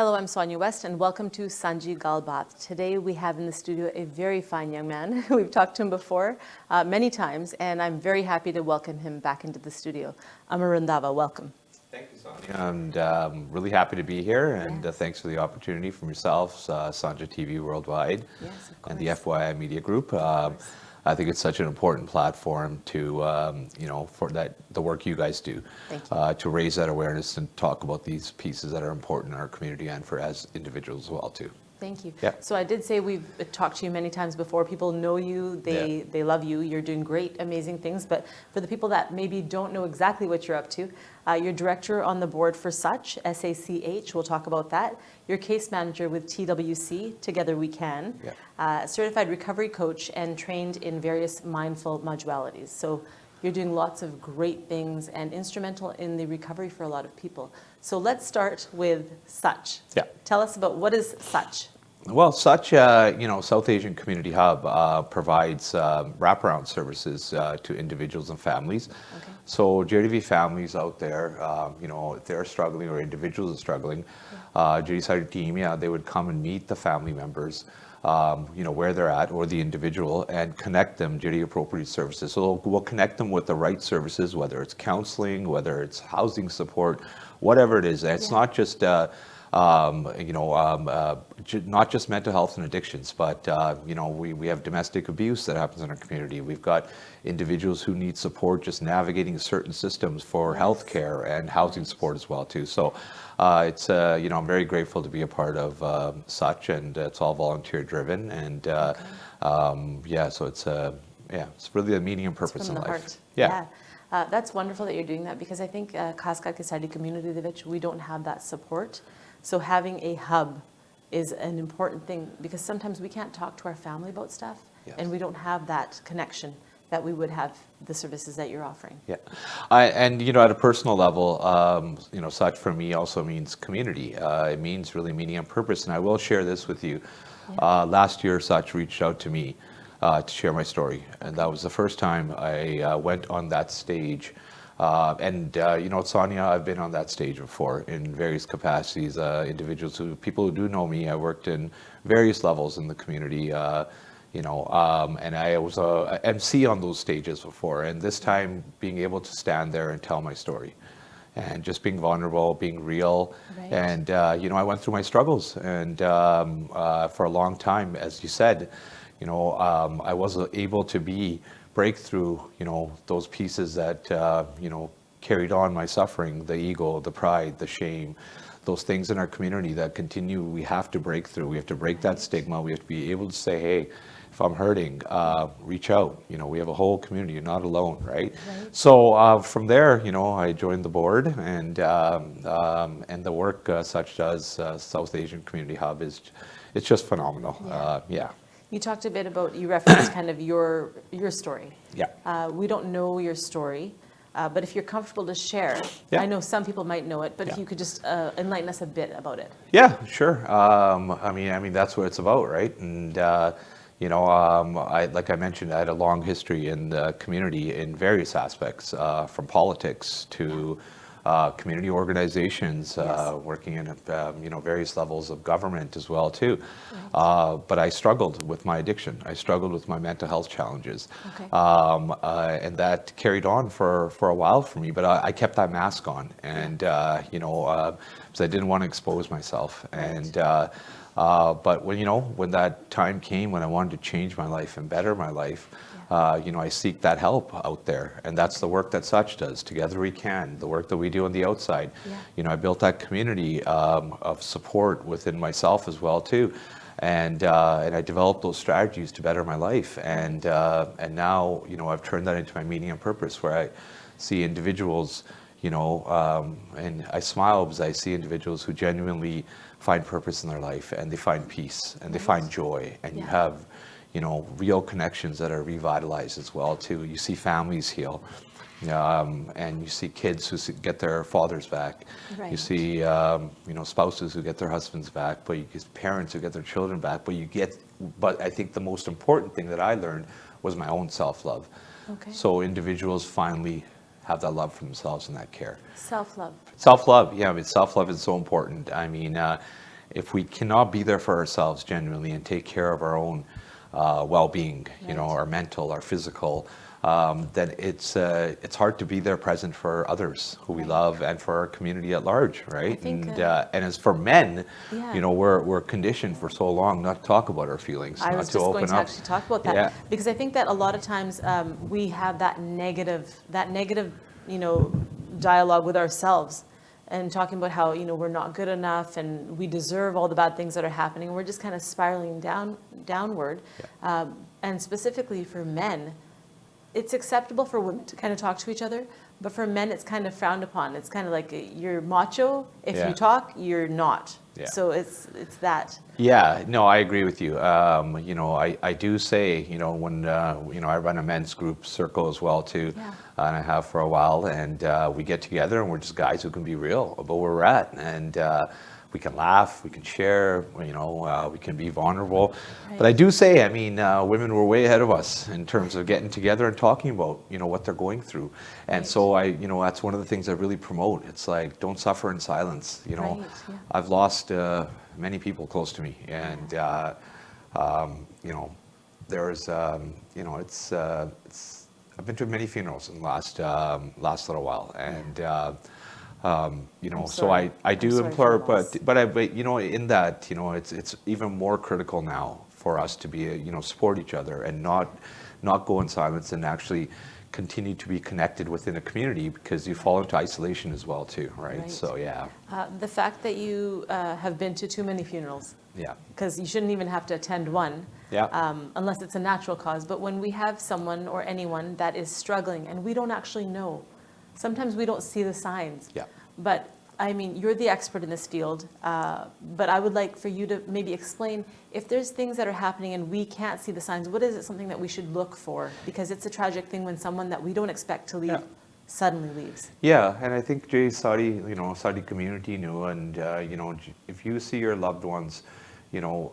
Hello, I'm Sonia West, and welcome to Sanjhi Galbaat. Today we have in the studio a very fine young man. We've talked to him before many times, and I'm very happy to welcome him back into the studio. Amar Randhawa, welcome. Thank you, Sonia. And really happy to be here, and thanks for the opportunity from yourselves, Sanjha TV Worldwide, and the FYI Media Group. I think it's such an important platform to, for the work you guys do, to raise that awareness and talk about these pieces that are important in our community and for as individuals as well too. Thank you. Yeah. So I did say we've talked to you many times before. People know you, they love you, you're doing great, amazing things. But for the people that maybe don't know exactly what you're up to, you're director on the board for SUCH, S-A-C-H, we'll talk about that. You're case manager with TWC, Together We Can, certified recovery coach and trained in various mindful modalities. So you're doing lots of great things and instrumental in the recovery for a lot of people. So let's start with SUCH. Yeah. Tell us about what is SUCH? Well, SUCH, South Asian Community Hub provides wraparound services to individuals and families. Okay. So JDV families out there, if they're struggling or individuals are struggling, JD team, they would come and meet the family members, where they're at, or the individual, and connect them to the appropriate services. So we'll connect them with the right services, whether it's counseling, whether it's housing support, whatever it is. And it's not just not just mental health and addictions, but we have domestic abuse that happens in our community. We've got individuals who need support just navigating certain systems for healthcare and housing support as well too. So I'm very grateful to be a part of SUCH, and it's all volunteer driven, and so it's really a meaning and purpose in life. Heart. Yeah. That's wonderful that you're doing that, because I think Kaska Kisadi community de vich, we don't have that support. So having a hub is an important thing, because sometimes we can't talk to our family about stuff, and we don't have that connection that we would have the services that you're offering. Yeah, and at a personal level, SUCH for me also means community. It means really meaning and purpose, and I will share this with you. Last year, SUCH reached out to me to share my story, and that was the first time I went on that stage. Sonia, I've been on that stage before in various capacities. People who do know me, I worked in various levels in the community, and I was a MC on those stages before. And this time, being able to stand there and tell my story, and just being vulnerable, being real, and I went through my struggles, and for a long time, as you said, I wasn't able to break through, those pieces that, carried on my suffering, the ego, the pride, the shame, those things in our community that continue, we have to break through. We have to break that stigma. We have to be able to say, hey, if I'm hurting, reach out. We have a whole community. You're not alone, right? So from there, I joined the board, and the work SUCH does, South Asian Community Hub, it's just phenomenal. You talked a bit about, you referenced kind of your story. Yeah. We don't know your story, but if you're comfortable to share, I know some people might know it, but if you could just enlighten us a bit about it. Yeah, sure. I mean that's what it's about, right? And like I mentioned, I had a long history in the community in various aspects, from politics to community organizations, working in various levels of government as well too. But I struggled with my addiction. I struggled with my mental health challenges, and that carried on for a while for me. But I kept that mask on, and because I didn't want to expose myself. And but when that time came when I wanted to change my life and better my life, I seek that help out there, and that's the work that SUCH does. Together We Can, the work that we do on the outside. I built that community of support within myself as well too, and I developed those strategies to better my life, and now I've turned that into my meaning and purpose, where I see individuals, and I smile because I see individuals who genuinely find purpose in their life, and they find peace, and they find joy, and you have real connections that are revitalized as well too. You see families heal, and you see kids who get their fathers back. You see spouses who get their husbands back, but you get parents who get their children back. But I think the most important thing that I learned was my own self-love. So individuals finally have that love for themselves and that care. Self-love. Self-love, yeah. I mean, self-love is so important. I mean, if we cannot be there for ourselves genuinely and take care of our own well-being, you know, our mental, our physical, then it's hard to be there present for others who we love and for our community at large, right? And as for men, you know, we're conditioned for so long not to talk about our feelings, I not was to just open going to up. actually talk about that because I think that a lot of times we have that negative, you know, dialogue with ourselves and talking about how, you know, we're not good enough and we deserve all the bad things that are happening. We're just kind of spiraling downward. And specifically for men, it's acceptable for women to kind of talk to each other, but for men, it's kind of frowned upon. It's kind of like you're macho. If you talk, you're not. So it's that. Yeah, no, I agree with you. You know, I do say, you know, when, you know, I run a men's group circle as well too, and I have for a while, and we get together and we're just guys who can be real about where we're at. And we can laugh, we can share, you know, we can be vulnerable. But I do say, I mean, women were way ahead of us in terms of getting together and talking about, you know, what they're going through. And so you know, that's one of the things I really promote. It's like, don't suffer in silence. You know, I've lost many people close to me, and you know, there's, you know, it's I've been to many funerals in the last little while, and you know, so I do implore, but you know, in that, you know, it's even more critical now for us to be, you know, support each other and not go in silence and actually continue to be connected within a community, because you fall into isolation as well too, right? So the fact that you have been to too many funerals, because you shouldn't even have to attend one, unless it's a natural cause. But when we have someone or anyone that is struggling and we don't actually know, sometimes we don't see the signs. But I mean, you're the expert in this field, but I would like for you to maybe explain if there's things that are happening and we can't see the signs, what is it something that we should look for? Because it's a tragic thing when someone that we don't expect to leave suddenly leaves. Yeah, and I think Jay's Saudi, you know, Saudi community knew, and you know, if you see your loved ones, you know,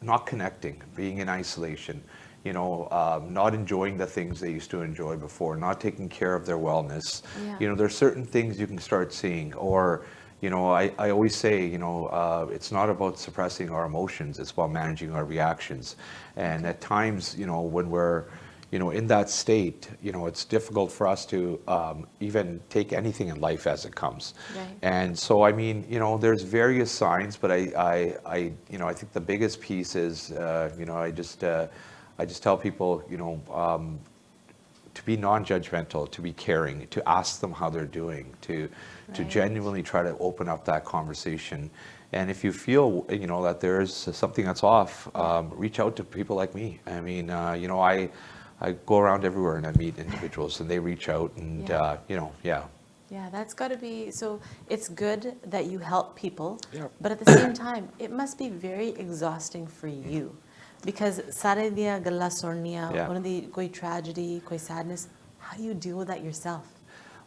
not connecting, being in isolation, you know, not enjoying the things they used to enjoy before, not taking care of their wellness. You know, there's certain things you can start seeing. Or, you know, I always say, you know, it's not about suppressing our emotions, it's about managing our reactions. And at times, you know, when we're, you know, in that state, you know, it's difficult for us to even take anything in life as it comes. And so, I mean, you know, there's various signs, but I you know, I think the biggest piece is, you know, I just tell people, you know, to be non-judgmental, to be caring, to ask them how they're doing, to genuinely try to open up that conversation. And if you feel, you know, that there's something that's off, reach out to people like me. I mean, you know, I go around everywhere and I meet individuals and they reach out and, you know, Yeah, that's got to be, so it's good that you help people, but at the same time, it must be very exhausting for you. Because सारे दिया गल्ला सुननिया, one of the कोई tragedy, कोई sadness, how do you deal with that yourself?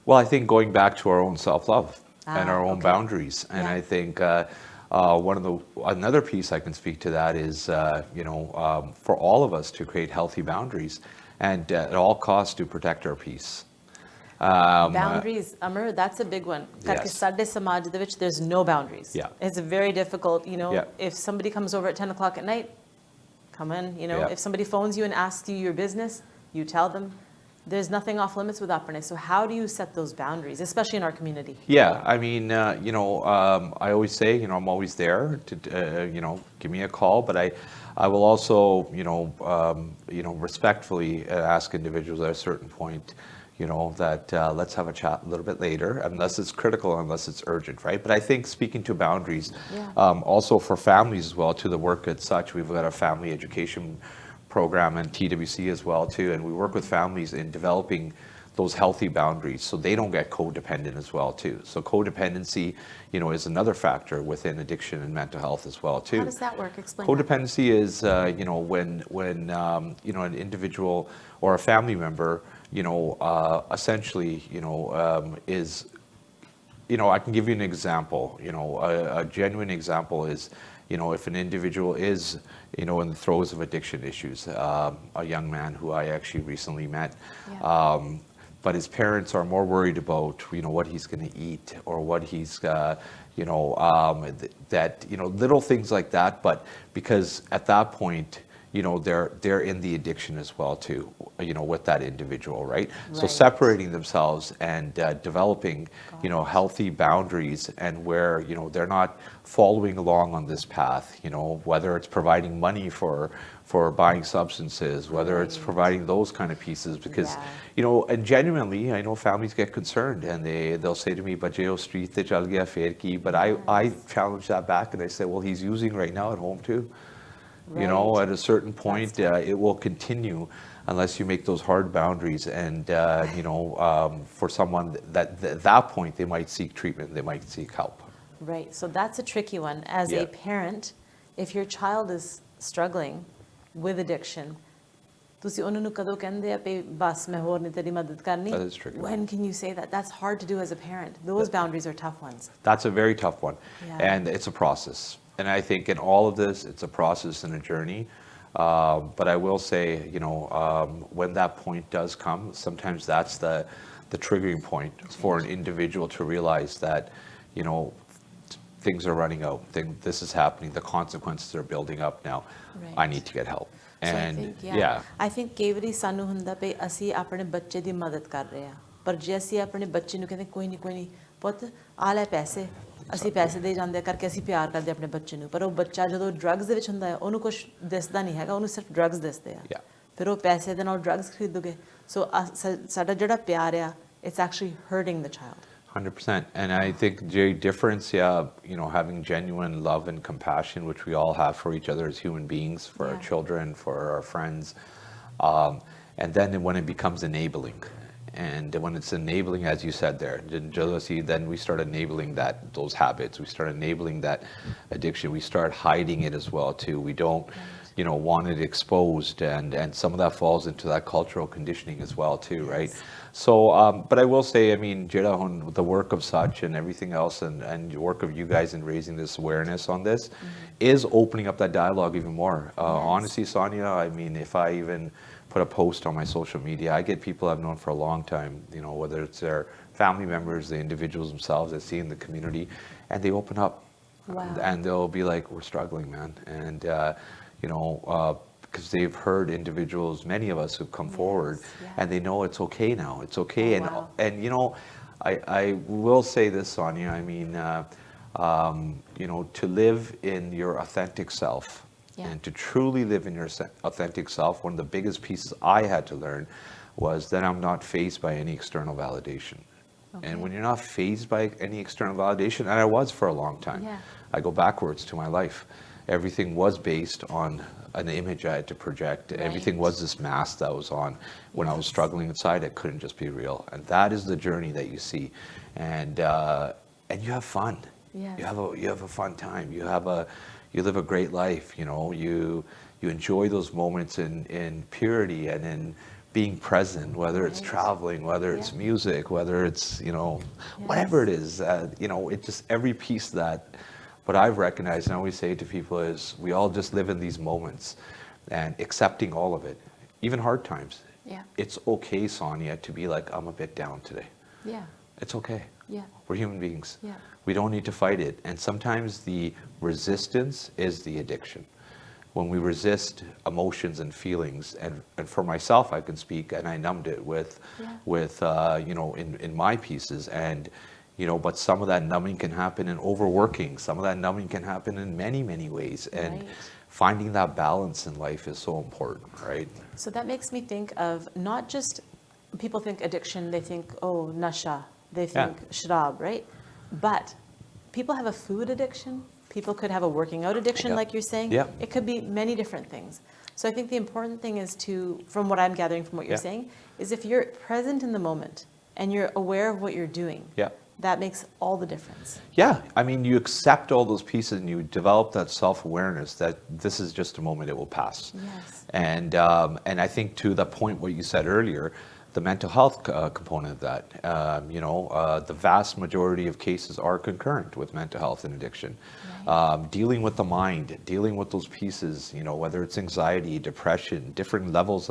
Well, I think going back to our own self-love and our own boundaries, and I think another piece I can speak to that is, you know, for all of us to create healthy boundaries, and at all costs to protect our peace. Boundaries, Amar, that's a big one. Because ਸਾਡੇ ਸਮਾਜ ਦੇ ਵਿੱਚ there's no boundaries. It's very difficult, you know, if somebody comes over at 10 o'clock at night, come in, you know, if somebody phones you and asks you your business, you tell them. There's nothing off limits with Aparna. So how do you set those boundaries, especially in our community? Yeah, I mean, you know, I always say, you know, I'm always there to, you know, give me a call, but I will also, you know, respectfully ask individuals at a certain point, you know, that let's have a chat a little bit later, unless it's critical, unless it's urgent, right? But I think speaking to boundaries, also for families as well, to the work as such, we've got a family education program and TWC as well too, and we work with families in developing those healthy boundaries so they don't get codependent as well too. So codependency, you know, is another factor within addiction and mental health as well too. How does that work? Explain. Codependency is, you know, when you know, an individual or a family member, you know, essentially, you know, is, you know, I can give you an example. You know, a genuine example is, you know, if an individual is, you know, in the throes of addiction issues, a young man who I actually recently met, but his parents are more worried about, what he's going to eat or what he's, that, little things like that. But because at that point, they're in the addiction as well too, with that individual, right? So separating themselves and developing, healthy boundaries, and where, they're not following along on this path, whether it's providing money for buying substances, whether it's providing those kind of pieces, because, and genuinely, I know families get concerned and they'll say to me, but street te chal gaya fer ki, but I challenge that back and I say, well, he's using right now at home too. At a certain point, it will continue unless you make those hard boundaries. And, for someone at that point, they might seek treatment, they might seek help. Right. So that's a tricky one. As a parent, if your child is struggling with addiction, ਤੁਸੀਂ ਉਹਨਾਂ ਨੂੰ ਕਦੋਂ ਕਹਿੰਦੇ ਆ ਵੀ ਬਸ ਮੈਂ ਹੋਰ ਨਹੀਂ ਤੇਰੀ ਮਦਦ ਕਰਨੀ? That is tricky. When can you say that? That's hard to do as a parent. Those boundaries are tough ones. That's a very tough one. And it's a process. And I think in all of this, it's a process and a journey. But I will say, when that point does come, sometimes that's the triggering point for an individual to realize that, things are running out. This is happening. The consequences are building up now. I need to get help. And I think ਕਈ ਵਾਰੀ ਸਾਨੂੰ ਹੁੰਦਾ ਵੀ ਅਸੀਂ ਆਪਣੇ ਬੱਚੇ ਦੀ ਮਦਦ ਕਰ ਰਹੇ ਹਾਂ, ਪਰ ਜੇ ਅਸੀਂ ਆਪਣੇ ਬੱਚੇ ਨੂੰ ਕਹਿੰਦੇ ਕੋਈ ਨਹੀਂ ਪੁੱਤ ਆ ਲੈ ਪੈਸੇ, ਅਸੀਂ ਪੈਸੇ ਦੇ ਜਾਂਦੇ ਕਰਕੇ ਅਸੀਂ ਪਿਆਰ ਕਰਦੇ ਆਪਣੇ ਬੱਚੇ ਨੂੰ, ਪਰ ਉਹ ਬੱਚਾ ਜਦੋਂ ਡਰੱਗਸ ਦੇ ਵਿੱਚ ਹੁੰਦਾ ਹੈ ਉਹਨੂੰ ਕੁਝ ਦਿਸਦਾ ਨਹੀਂ ਹੈਗਾ, ਉਹਨੂੰ ਸਿਰਫ ਡਰੱਗਸ ਦਿਸਦੇ ਆ, ਫਿਰ ਉਹ ਪੈਸੇ ਦੇ ਨਾਲ ਡਰੱਗਸ ਖਰੀਦੋਗੇ। ਸੋ ਸਾਡਾ ਜਿਹੜਾ ਪਿਆਰ ਆ, it's actually hurting the child. 100%. And I think the difference, having genuine love and compassion, which we all have for each other as human beings, for our children, for our friends. And then when it becomes enabling, and when it's enabling, as you said there, jealousy, then we start enabling those habits. We start enabling that addiction. We start hiding it as well too. We don't, want it exposed, and some of that falls into that cultural conditioning as well too, right? So, but I will say, I mean, the work of such and everything else, and the work of you guys in raising this awareness on this, is opening up that dialogue even more. Honestly, Sonia, I mean, if I even put a post on my social media, I get people I've known for a long time, whether it's their family members, the individuals themselves I see in the community, and they open up. And they'll be like, we're struggling, man. And, because they've heard individuals, many of us who've come forward, and they know it's okay now. It's okay. And I will say this, Sonia, I mean, to live in your authentic self, and to truly live in your authentic self, one of the biggest pieces I had to learn was that I'm not fazed by any external validation. And when you're not fazed by any external validation, and I was for a long time, I go backwards to my life. Everything was based on an image I had to project. Everything was this mask that was on. When I was struggling inside, it couldn't just be real. And that is the journey that you see. And you have fun. You have a fun time. You live a great life. You enjoy those moments in purity and in being present, whether it's traveling, whether it's music, whether it's, whatever it is, it just every piece that. What I've recognized, and I always say to people, is we all just live in these moments and accepting all of it, even hard times. It's okay, Sonia, to be like, I'm a bit down today. It's okay. We're human beings. We don't need to fight it. And sometimes the resistance is the addiction. When we resist emotions and feelings, and for myself, I can speak, and I numbed it with in my pieces, and but some of that numbing can happen in overworking. Some of that numbing can happen in many, many ways. And finding that balance in life is so important, right? So that makes me think of not just, people think addiction, they think, oh, nasha, they think shrab, right? But people have a food addiction. People could have a working out addiction, like you're saying. It could be many different things. So I think the important thing is to, from what I'm gathering from what you're saying, is if you're present in the moment and you're aware of what you're doing, that makes all the difference. I mean, you accept all those pieces and you develop that self-awareness that this is just a moment, it will pass. And I think to the point what you said earlier, the mental health component of that. The vast majority of cases are concurrent with mental health and addiction. Right. Dealing with the mind, dealing with those pieces, whether it's anxiety, depression, different levels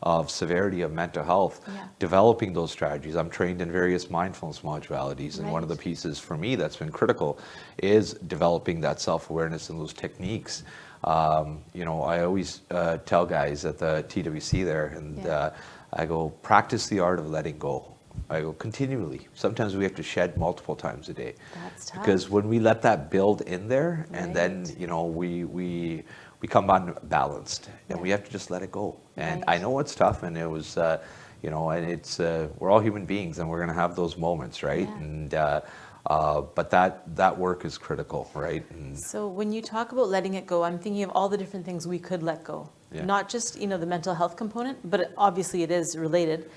of severity of mental health, developing those strategies. I'm trained in various mindfulness modalities, and one of the pieces for me that's been critical is developing that self-awareness and those techniques. I always tell guys at the TWC there, and I go, practice the art of letting go. I go, continually. Sometimes we have to shed multiple times a day. That's tough. Because when we let that build in there, and then, we become unbalanced, and we have to just let it go. And I know it's tough, and it was, and it's, we're all human beings, and we're going to have those moments, right? And but that work is critical, right? And so when you talk about letting it go, I'm thinking of all the different things we could let go. Not just, the mental health component, but obviously it is related.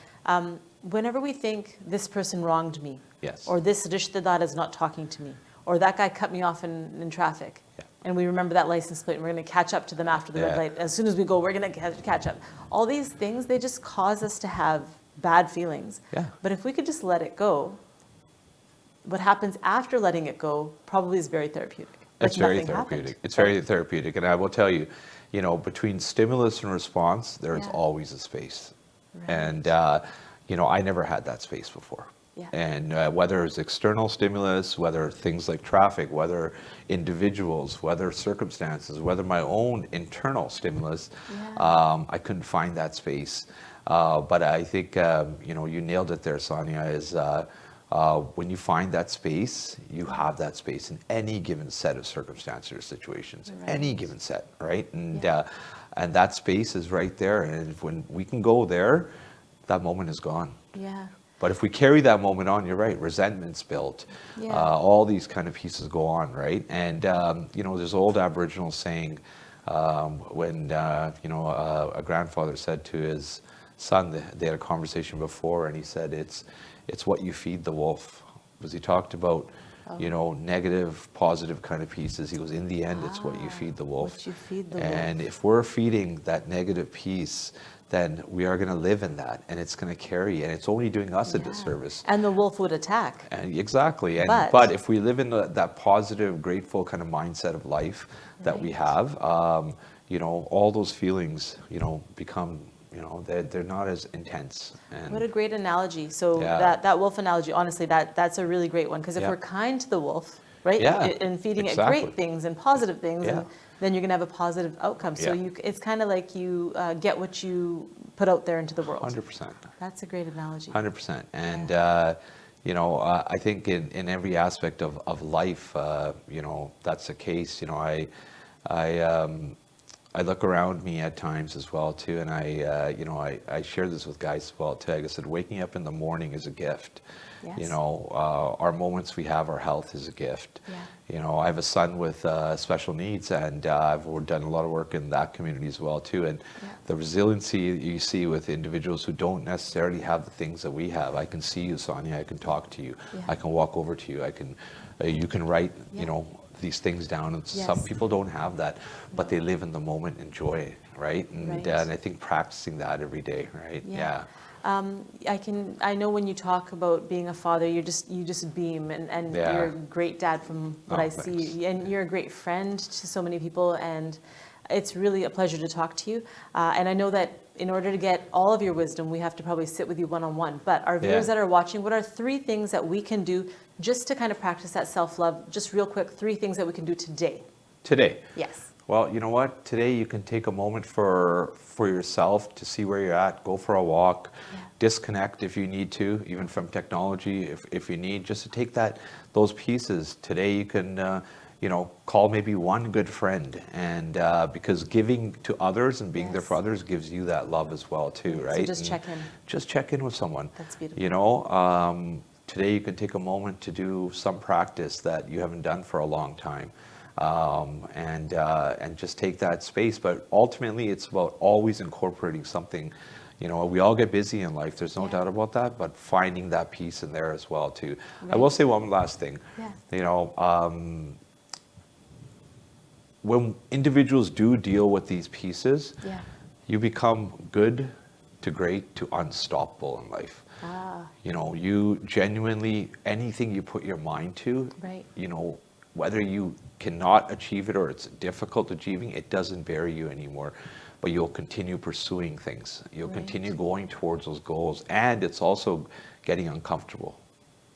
Whenever we think this person wronged me, or this rishtedar is not talking to me, or that guy cut me off in traffic, and we remember that license plate, and we're going to catch up to them after the red light. As soon as we go, we're going to catch up. All these things, they just cause us to have bad feelings. But if we could just let it go, what happens after letting it go probably is very therapeutic. It's very therapeutic. It's very therapeutic. And I will tell you, between stimulus and response, there's always a space. And, I never had that space before. And whether it's external stimulus, whether things like traffic, whether individuals, whether circumstances, whether my own internal stimulus, I couldn't find that space. But I think, you nailed it there, Sonia, is when you find that space, you have that space in any given set of circumstances or situations, any given set, right? And that space is right there. And when we can go there, that moment is gone. But if we carry that moment on, you're right, resentment's built. All these kind of pieces go on, right? And, there's an old Aboriginal saying when, a grandfather said to his son, they had a conversation before, and he said, it's what you feed the wolf. Because he talked about, negative, positive kind of pieces. He goes, in the end, it's what you feed the wolf. What you feed the wolf. And if we're feeding that negative piece, then we are going to live in that, and it's going to carry, and it's only doing us a disservice. And the wolf would attack. And exactly. But if we live in that positive, grateful kind of mindset of life that we have, all those feelings, become, they're not as intense. And what a great analogy. So that wolf analogy, honestly, that's a really great one. Because if we're kind to the wolf, right, and feeding it great things and positive things, and then you're going to have a positive outcome. So it's kind of like you get what you put out there into the world. 100%. That's a great analogy. 100%. And, I think in every aspect of life, that's the case. I look around me at times as well too, and I share this with guys as well too. I said, waking up in the morning is a gift. Our moments we have, our health is a gift. I have a son with special needs, and I've done a lot of work in that community as well too. And the resiliency you see with individuals who don't necessarily have the things that we have. I can see you, Sonia. I can talk to you. I can walk over to you. You can write, these things down. And some people don't have that, but they live in the moment, enjoy it, right? And I think practicing that every day, right? I know when you talk about being a father, you just beam, and you're a great dad from what I see, and you're a great friend to so many people, and it's really a pleasure to talk to you. And I know that in order to get all of your wisdom, we have to probably sit with you one-on-one. But our viewers that are watching, what are 3 things that we can do just to kind of practice that self-love? Just real quick, 3 things that we can do today. Today? Yes. Well, you know what? Today you can take a moment for yourself to see where you're at, go for a walk, disconnect if you need to, even from technology if you need, just to take those pieces. Today you can call maybe one good friend, and because giving to others and being there for others gives you that love as well too, right? So check in. Just check in with someone. That's beautiful. Today you can take a moment to do some practice that you haven't done for a long time, and just take that space. But ultimately, it's about always incorporating something. We all get busy in life. There's no doubt about that. But finding that piece in there as well too. I will say one last thing. When individuals do deal with these pieces, you become good to great to unstoppable in life. Ah. You know, you genuinely, anything you put your mind to, Right. you know, whether you cannot achieve it or it's difficult achieving, it doesn't bury you anymore. But you'll continue pursuing things. You'll Right. continue going towards those goals. And it's also getting uncomfortable.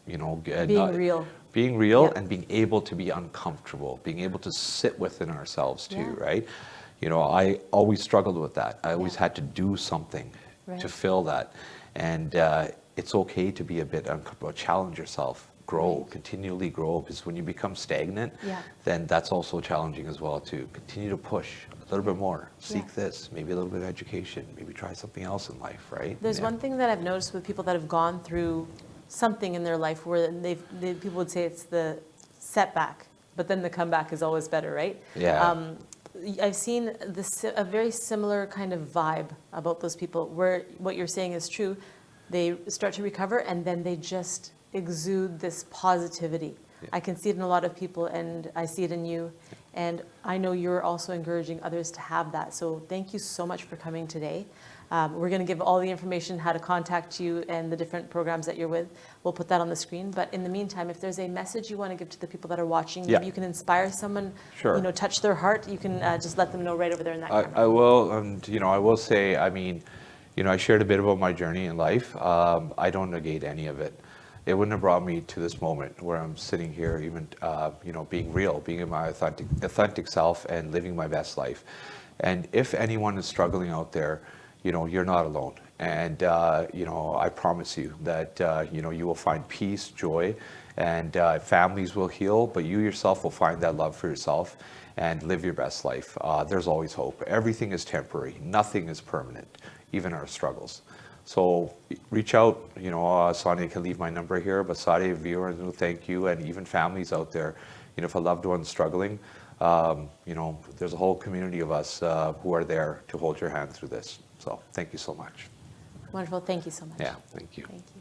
You know, Being real. Being real Yep. and being able to be uncomfortable, being able to sit within ourselves too, Yeah. right? You know, I always struggled with that. I always Yeah. had to do something Right. to fill that. And it's okay to be a bit uncomfortable, challenge yourself, grow, Right. continually grow, because when you become stagnant, Yeah. then that's also challenging as well too. Continue to push a little bit more, seek Yeah. this, maybe a little bit of education, maybe try something else in life, right? There's Yeah. one thing that I've noticed with people that have gone through something in their life where people would say it's the setback, but then the comeback is always better, right? Yeah. I've seen a very similar kind of vibe about those people where what you're saying is true. They start to recover and then they just exude this positivity. Yeah. I can see it in a lot of people and I see it in you. And I know you're also encouraging others to have that. So thank you so much for coming today. We're going to give all the information, how to contact you and the different programs that you're with. We'll put that on the screen. But in the meantime, if there's a message you want to give to the people that are watching, Yeah. maybe you can inspire someone, Sure. you know, touch their heart, you can just let them know right over there in that camera. I will, and you know, I will say, I mean, you know, I shared a bit about my journey in life. I don't negate any of it. It wouldn't have brought me to this moment where I'm sitting here, even, you know, being real, being in my authentic self and living my best life. And if anyone is struggling out there, you know, you're not alone. And, you know, I promise you that, you know, you will find peace, joy, and families will heal, but you yourself will find that love for yourself and live your best life. There's always hope. Everything is temporary. Nothing is permanent, even our struggles. So reach out, you know, Sonia can leave my number here, but Sadia, viewers, thank you, and even families out there, you know, if a loved one's struggling, you know, there's a whole community of us who are there to hold your hand through this. So thank you so much. Wonderful. Thank you so much. Yeah, thank you. Thank you.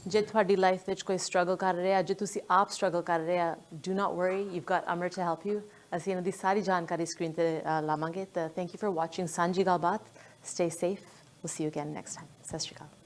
ਜੇ ਤੁਹਾਡੀ life ਵਿੱਚ ਕੋਈ struggle ਕਰ ਰਿਹਾ, ਜੇ ਤੁਸੀਂ ਆਪ struggle ਕਰ ਰਹੇ ਆ, do not worry, you've got Amar to help you. ਅਸੀਂ ਇਹਨਾਂ ਦੀ ਸਾਰੀ ਜਾਣਕਾਰੀ ਸਕਰੀਨ ਤੇ ਲਾਵਾਂਗੇ. Thank you for watching Sanjhi Galbaat. Stay safe. We'll see you again next time. ਸਤਿ ਸ਼੍ਰੀ ਅਕਾਲ.